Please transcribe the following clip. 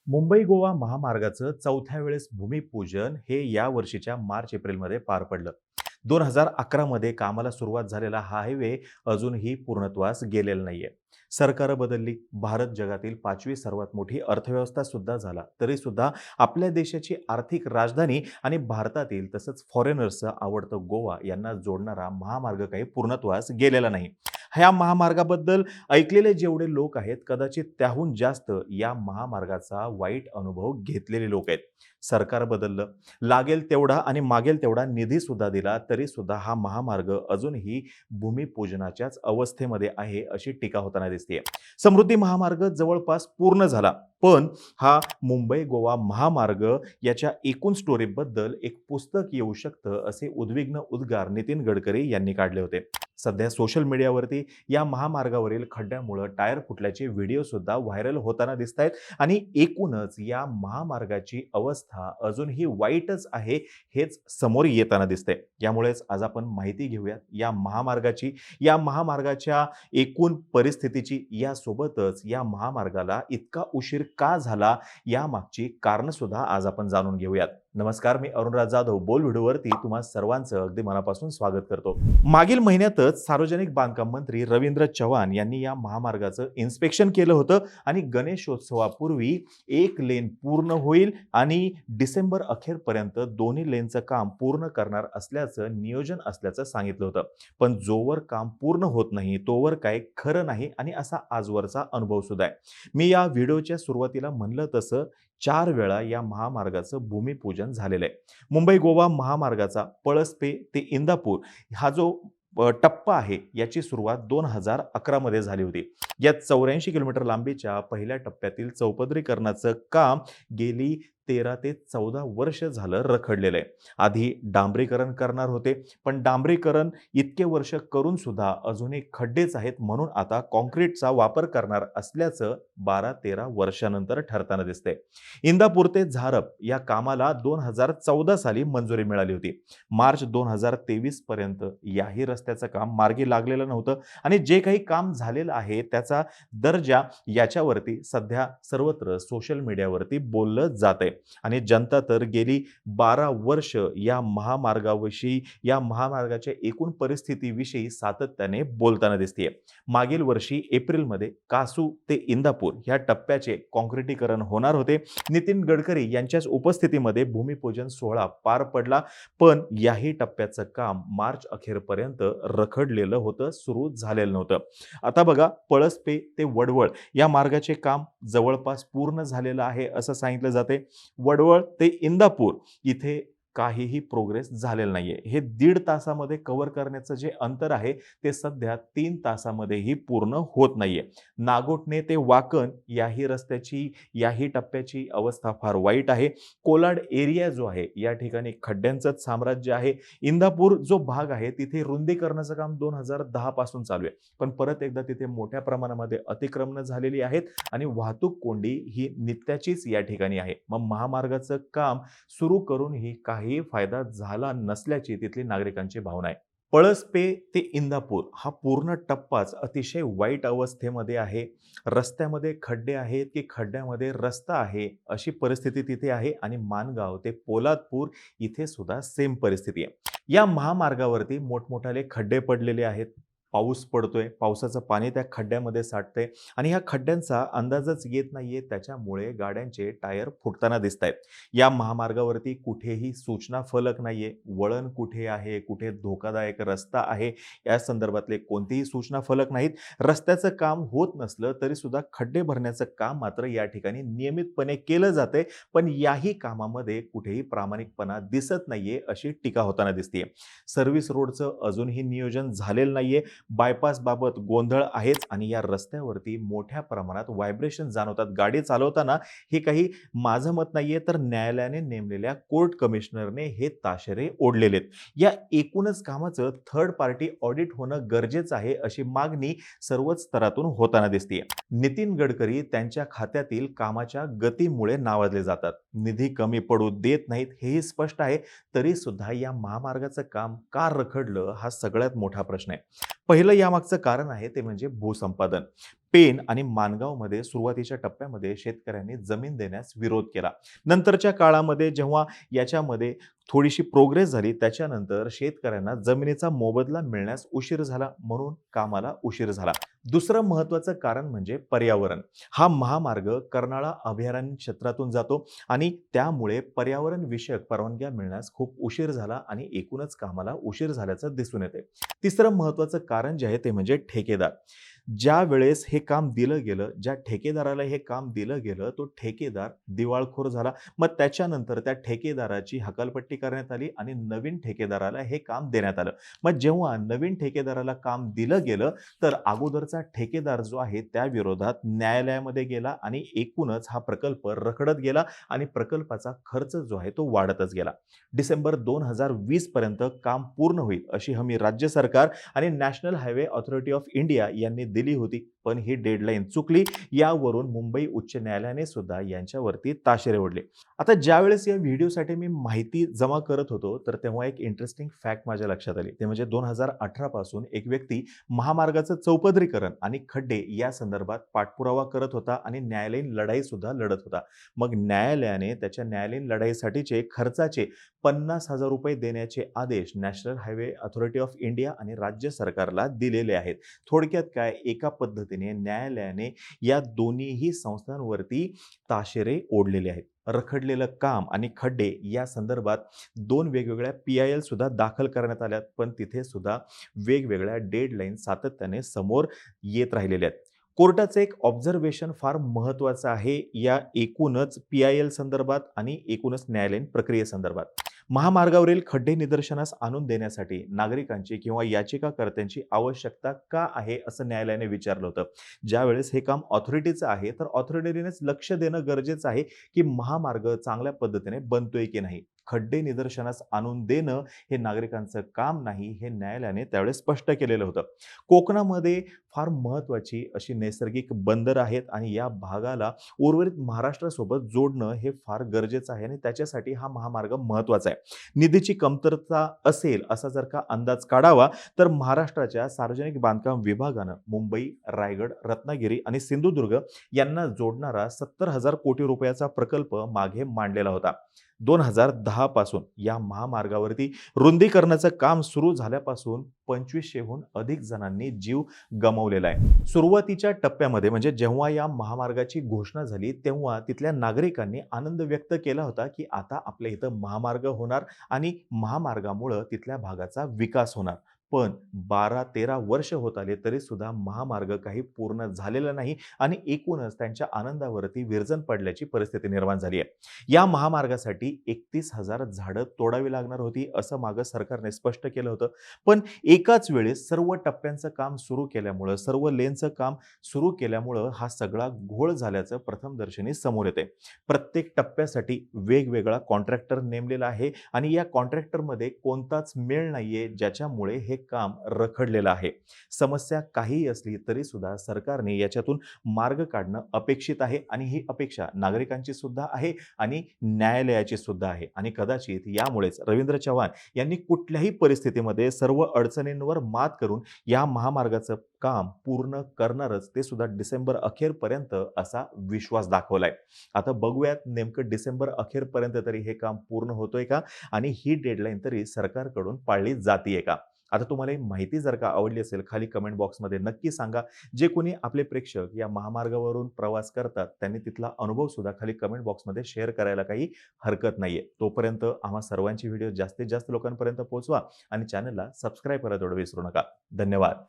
मुंबई गोवा महामार्गाचं चौथ्या वेळेस भूमिपूजन हे या वर्षीच्या मार्च एप्रिलमध्ये पार पडलं. 2011 मध्ये कामाला सुरुवात झालेला हा हायवे अजूनही पूर्णत्वास गेलेला नाहीये. सरकार बदलली, भारत जगातील 5वी सर्वात मोठी अर्थव्यवस्था सुद्धा झाला, तरी सुद्धा आपल्या देशाची आर्थिक राजधानी आणि भारतातील तसंच फॉरेनर्सचं आवडतं गोवा यांना जोडणारा महामार्ग काही पूर्णत्वास गेलेला नाही. ह्या महामार्गाबद्दल ऐकलेले जेवढे लोक आहेत, कदाचित त्याहून जास्त या महामार्गाचा वाईट अनुभव घेतलेले लोक आहेत. सरकार बदललं, लागेल तेवढा आणि मागेल तेवढा निधी सुद्धा दिला, तरी सुद्धा हा महामार्ग अजूनही भूमिपूजनाच्याच अवस्थेमध्ये आहे, अशी टीका होताना दिसते. समृद्धी महामार्ग जवळपास पूर्ण झाला, पण हा मुंबई गोवा महामार्ग याच्या एकूण स्टोरीबद्दल एक पुस्तक येऊ शकतं, असे उद्विग्न उद्गार नितीन गडकरी यांनी काढले होते. सध्या सोशल मीडियावरती या महामार्गावरील खड्ड्यामुळे टायर फुटल्याचे व्हिडिओ सुद्धा व्हायरल होताना दिसत आहेत आणि एकूणच या महामार्गाची अवस्था अजूनही वाईटच आहे, हेच समोर येताना दिसतंय. यामुळेच आज आपण माहिती घेऊयात या महामार्गाच्या एकूण परिस्थितीची, यासोबतच या महामार्गाला इतका उशीर का झाला यामागची कारण सुद्धा आज आपण जाणून घेऊयात. नमस्कार, मी अरुणराज जाधव बोल व्हिडिओवरती तुम्हा सर्वांचं अगदी मनापासून स्वागत करतो. मागील महिन्यातच सार्वजनिक बांधकाम मंत्री रवींद्र चव्हाण यांनी या महामार्गाचं इन्स्पेक्शन केलं होतं आणि गणेशोत्सवापूर्वी एक लेन पूर्ण होईल आणि डिसेंबर अखेरपर्यंत दोन्ही लेनचं काम पूर्ण करणार असल्याचं नियोजन असल्याचं सांगितलं होतं. पण जोवर काम पूर्ण होत नाही तोवर काय खरं नाही आणि असा आजवरचा अनुभव सुद्धा आहे. मी या व्हिडिओच्या सुरुवातीला म्हणलं तसं 4 वेळा या महामार्गाचं भूमिपूजन झालेलं आहे. मुंबई गोवा महामार्गाचा पळसपे ते इंदापूर हा जो टप्पा आहे, याची सुरुवात 2011 मध्ये झाली होती. या 84 किलोमीटर लांबीच्या पहिल्या टप्प्यातील चौपदरीकरणाचं काम गेली 13 ते 14 वर्ष झालं रखडलेलं आहे. आधी डांबरीकरण करणार होते, पण डांबरीकरण इतके वर्ष करून सुद्धा अजूनही खड्डेच आहेत, म्हणून आता कॉन्क्रीटचा वापर करणार असल्याचं 12-13 वर्षानंतर ठरताना दिसतंय. इंदापूर ते झारप या कामाला 2014 साली मंजुरी मिळाली होती. मार्च 2023 पर्यंत याही रस्त्याचं काम मार्गी लागलेलं नव्हतं आणि जे काही काम झालेलं आहे त्याचा दर्जा याच्यावरती सध्या सर्वत्र सोशल मीडियावरती बोललं जातंय आणि जनता तर गेली 12 वर्ष या महामार्गाविषयी, या महामार्गाच्या एकूण परिस्थितीविषयी सातत्याने बोलताना दिसतेय. मागील वर्षी एप्रिलमध्ये कासू ते इंदापूर या टप्प्याचे कॉन्क्रिटीकरण होणार होते. नितीन गडकरी यांच्याच उपस्थितीमध्ये भूमिपूजन सोहळा पार पडला, पण याही टप्प्याचं काम मार्च अखेरपर्यंत रखडलेलं होतं, सुरू झालेलं नव्हतं. आता बघा, पळसपे ते वडवळ या मार्गाचे काम जवळपास पूर्ण झालेलं आहे असं सांगितलं जाते. वडवळ ते इंदापूर इथे काहीही प्रोग्रेस झालेला नाहीये. हे 1.5 तासामध्ये कव्हर करण्याचं जे अंतर आहे ते सध्या 3 तासामध्येही पूर्ण होत नाहीये. नागोठणे ते वाकण याही टप्प्याची अवस्था फार वाईट आहे. कोलाड एरिया जो आहे या ठिकाणी खड्ड्यांचंच साम्राज्य आहे. इंदापूर जो भाग आहे तिथे रुंदीकरणाचं काम 2010 पासून चालू आहे, पण परत एकदा तिथे मोठ्या प्रमाणामध्ये अतिक्रमणं झालेली आहेत आणि वाहतूक कोंडी ही नित्याचीच या ठिकाणी आहे. मग महामार्गाचं काम सुरू करूनही काही फायदा झाला नसल्याची तिथली नागरिकांची भावना आहे. पळसपे ते इंदापूर हा पूर्ण टप्पाच अतिशय वाईट अवस्थेमध्ये आहे. रस्त्यामध्ये खड्डे आहेत की खड्ड्यामध्ये रस्ता आहे, अशी परिस्थिती तिथे आहे आणि माणगाव ते पोलादपूर इथे सुद्धा सेम परिस्थिती आहे. या महामार्गावरती मोठमोठाले खड्डे पडलेले आहेत. पाऊस पडतोय, पावसाचं पाणी त्या खड्ड्यामध्ये साठतंय आणि ह्या खड्ड्यांचा अंदाजच येत नाहीये, त्याच्यामुळे गाड्यांचे टायर फुटताना दिसत आहेत. या महामार्गावरती कुठेही सूचना फलक नाहीये. वळण कुठे आहे, कुठे धोकादायक रस्ता आहे, या संदर्भातले कोणतेही सूचना फलक नाहीत. रस्त्याचं काम होत नसलं तरी सुद्धा खड्डे भरण्याचं काम मात्र या ठिकाणी नियमितपणे केलं जातंय, पण याही कामामध्ये कुठेही प्रामाणिकपणा दिसत नाहीये, अशी टीका होताना दिसतेय. सर्व्हिस रोडचं अजूनही नियोजन झालेलं नाहीये. बायपास बाबत गोंधळ आहेच आणि या रस्त्यावरती मोठ्या प्रमाणात व्हायब्रेशन जाणवतात गाडी चालवताना. हे काही माझं मत नाहीये, तर न्यायालयाने नेमलेल्या कोर्ट कमिशनरने हे ताशेरे ओढलेले आहेत. या एकूणच कामाचं थर्ड पार्टी ऑडिट होणं गरजेचं आहे, अशी मागणी सर्वच स्तरातून होताना दिसतेय. नितीन गडकरी त्यांच्या खात्यातील कामाच्या गतीमुळे नावाजले जातात. निधी कमी पडू देत नाहीत हेही स्पष्ट आहे, तरी सुद्धा या महामार्गाचं काम का रखडलं हा सगळ्यात मोठा प्रश्न आहे. पहिलं यामागचं कारण आहे ते म्हणजे भूसंपादन. पेण आणि माणगावमध्ये सुरुवातीच्या टप्प्यामध्ये शेतकऱ्यांनी जमीन देण्यास विरोध केला. नंतरच्या काळामध्ये जेव्हा याच्यामध्ये थोडीशी प्रोग्रेस झाली, त्याच्यानंतर शेतकऱ्यांना जमिनीचा मोबदला मिळण्यास उशीर झाला, म्हणून कामाला उशीर झाला. दुसरं महत्त्वाचं कारण म्हणजे पर्यावरण. हा महामार्ग कर्नाळा अभयारण्य क्षेत्रातून जातो आणि त्यामुळे पर्यावरण विषयक परवानग्या मिळण्यास खूप उशीर झाला आणि एकूणच कामाला उशीर झाल्याचं दिसून येते. तिसरं महत्त्वाचं कारण जे आहे ते म्हणजे ठेकेदार. ज्या वेळेस हे काम दिलं गेलं, ज्या ठेकेदाराला हे काम दिलं गेलं, तो ठेकेदार दिवाळखोर झाला. मग त्याच्यानंतर त्या ठेकेदाराची हकालपट्टी करण्यात आली आणि नवीन ठेकेदाराला हे काम देण्यात आलं. मग जेव्हा नवीन ठेकेदाराला काम दिलं गेलं, तर अगोदरचा ठेकेदार जो आहे त्या विरोधात न्यायालयामध्ये गेला आणि एकूणच हा प्रकल्प रखडत गेला आणि प्रकल्पाचा खर्च जो आहे तो वाढतच गेला. डिसेंबर 2020 पर्यंत काम पूर्ण होईल अशी हमी राज्य सरकार आणि national highway authority of India यांनी दिली होती, पण ही डेडलाईन चुकली. यावरून मुंबई उच्च न्यायालयाने सुद्धा यांच्यावरती ताशेरे ओढले. आता ज्यावेळेस या व्हिडिओसाठी मी माहिती जमा करत होतो, तर तेव्हा एक इंटरेस्टिंग फॅक्ट माझ्या लक्षात आली. ते म्हणजे 2018 पासून एक व्यक्ती महामार्गाचं चौपदरीकरण आणि खड्डे या संदर्भात पाठपुरावा करत होता आणि न्यायालयीन लढाई सुद्धा लढत होता. मग न्यायालयाने त्याच्या न्यायालयीन लढाईसाठीचे खर्चाचे ₹50,000 देण्याचे आदेश national highway authority of India आणि राज्य सरकारला दिलेले आहेत. थोडक्यात काय, एका पद्धतीने न्यायालयाने या दोन्हीही संस्थांवरती ताशेरे ओढलेले आहेत. रखडलेलं काम आणि खड्डे या संदर्भात 2 वेगवेगळ्या PIL सुद्धा दाखल करण्यात आल्यात, पण तिथे सुद्धा वेगवेगळ्या डेडलाईन सातत्याने समोर येत राहिलेल्या आहेत. कोर्टाचं एक ऑब्झर्वेशन फार महत्त्वाचं आहे या एकूणच PIL संदर्भात आणि एकूणच न्यायालयीन प्रक्रियेसंदर्भात. महामार्गावरील खड्डे निदर्शनास आणून देण्यासाठी नागरिकांची किंवा याचिकाकर्त्यांची आवश्यकता का आहे असं न्यायालयाने विचारलं होतं. ज्यावेळेस हे काम ऑथॉरिटीचं आहे, तर ऑथॉरिटीनेच लक्ष देणं गरजेचं आहे की महामार्ग चांगल्या पद्धतीने बनतोय की नाही. खड्डे निदर्शनास आणून देणं हे नागरिकांचं काम नाही, हे न्यायालयाने त्यावेळेस स्पष्ट केलेलं होतं. कोकणामध्ये फार महत्त्वाची अशी नैसर्गिक बंदरं आहेत आणि या भागाला उर्वरित महाराष्ट्रासोबत जोडणं हे फार गरजेचं आहे आणि त्याच्यासाठी हा महामार्ग महत्त्वाचा आहे. निधीची कमतरता असेल असा जर का अंदाज काढावा, तर महाराष्ट्राच्या सार्वजनिक बांधकाम विभागानं मुंबई, रायगड, रत्नागिरी आणि सिंधुदुर्ग यांना जोडणारा ₹70,000 कोटी प्रकल्प मागे मांडलेला होता. 2010 पासून या महामार्गावरती रुंदीकरणाचं काम सुरू झाल्यापासून 2500हून अधिक जणांनी जीव गमावलेला आहे. सुरुवातीच्या टप्प्यामध्ये म्हणजे जेव्हा या महामार्गाची घोषणा झाली, तेव्हा तिथल्या नागरिकांनी आनंद व्यक्त केला होता की आता आपल्या इथं महामार्ग होणार आणि महामार्गामुळं तिथल्या भागाचा विकास होणार. पण 12-13 वर्ष होत आले तरी सुद्धा महामार्ग काही पूर्ण झालेला नाही आणि एकूणच त्यांच्या आनंदावरती विरजण पडल्याची परिस्थिती निर्माण झाली आहे. या महामार्गासाठी 31,000 झाडं तोडावी लागणार होती असं मागं सरकारने स्पष्ट केलं होतं. पण एकाच वेळेस सर्व टप्प्यांचं काम सुरू केल्यामुळं, सर्व लेनचं काम सुरू केल्यामुळं हा सगळा घोळ झाल्याचं प्रथमदर्शनी समोर येते. प्रत्येक टप्प्यासाठी वेगवेगळा कॉन्ट्रॅक्टर नेमलेला आहे आणि या कॉन्ट्रॅक्टरमध्ये कोणताच मेळ नाहीये, ज्याच्यामुळे हे काम रखडलेलं आहे. समस्या काहीही असली तरी सुद्धा सरकारने याच्यातून मार्ग काढणं अपेक्षित आहे आणि ही अपेक्षा नागरिकांची सुद्धा आहे आणि न्यायालयाची सुद्धा आहे आणि कदाचित यामुळेच रवींद्र चव्हाण यांनी कुठल्याही परिस्थितीमध्ये सर्व अडचणींवर मात करून या महामार्गाचं काम पूर्ण करणारच, ते सुद्धा डिसेंबर अखेरपर्यंत असा विश्वास दाखवलाय. आता बघूयात नेमकं डिसेंबर अखेरपर्यंत तरी हे काम पूर्ण होतोय का आणि ही डेडलाईन तरी सरकारकडून पाळली जातीये का? आता तुम्हाला ही माहिती जर का आवडली असेल, खाली कमेंट बॉक्समध्ये नक्की सांगा. जे कोणी आपले प्रेक्षक या महामार्गावरून प्रवास करतात, त्यांनी तिथला अनुभव सुद्धा खाली कमेंट बॉक्समध्ये शेअर करायला काही हरकत नाहीये. तोपर्यंत आम्हा सर्वांची व्हिडिओ जास्तीत जास्त लोकांपर्यंत पोहोचवा आणि चॅनलला सबस्क्राईब करायला तेवढं विसरू नका. धन्यवाद.